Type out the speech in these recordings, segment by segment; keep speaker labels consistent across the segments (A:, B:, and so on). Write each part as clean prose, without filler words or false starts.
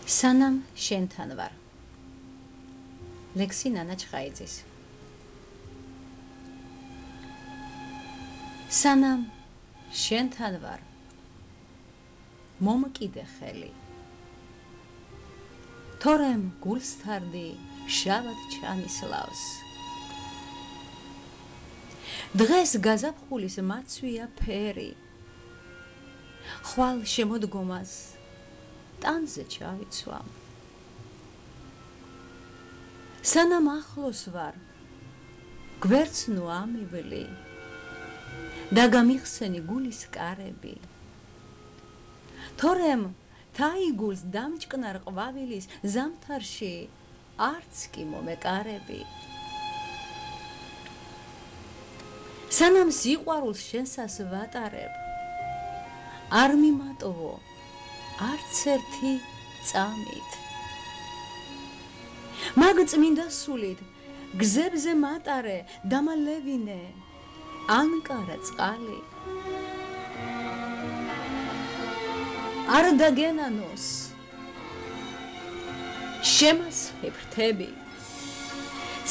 A: სანამ შენთან ვარ. ლექსი ნანა ჩხაიძის. სანამ შენთან ვარ. მომკიდე ხელი. თორემ გულს თარდი შავად ჩამისლავს. დღეს გაზაფხულის მაცვია ფერი. ხვალ შემოდგომას ტანზე ჩავიცვა. სანამ ახლოს ვარ, გვერდს ნუ ამივლი და გამიხსენი გულის კარები. თორემ თაიგულს დამჭკნარ ყვავილის ზამთარში არც კი მომეკარები. სანამ სიყვარულს შენსას ვატარებ, არ მიმატოვო არც ერთი წამით. მაგ წმინდა სულით გზებზე მატარე დამალევინე ანკარა წყალი. არ დაგენანოს შემასხი ფრთები,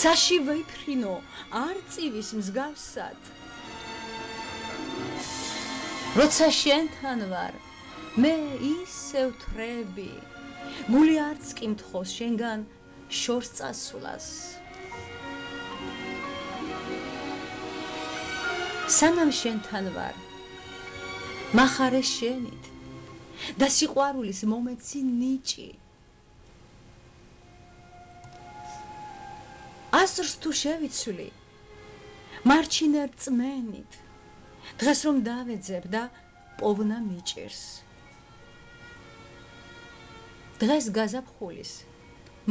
A: ცაში ვიფრინო არწივის მსგავსად. როცა შენთან ვარ, მე ისევ თრები, გული არც კი მთხოვს შენგან შორს წასვლას. სანამ შენთან ვარ, მახარე შენით და სიყვარულის მომეცი ნიჭი. ასრს თუ შევიცვლი, მარჩინერ წმენით, დღეს რომ დავეძებ და პოვნა მიჭირს. დღეს გაზაფხულის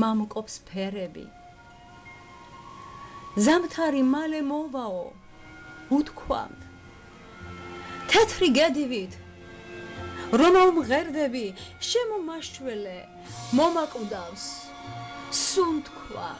A: მამკობს ფერები. ზამთარი მალე მოვაო, უთქვამთ. თეთრი გედივით, რომ მომღერდები, შემომაშველე, მომაკვდავს, სულ თქვა.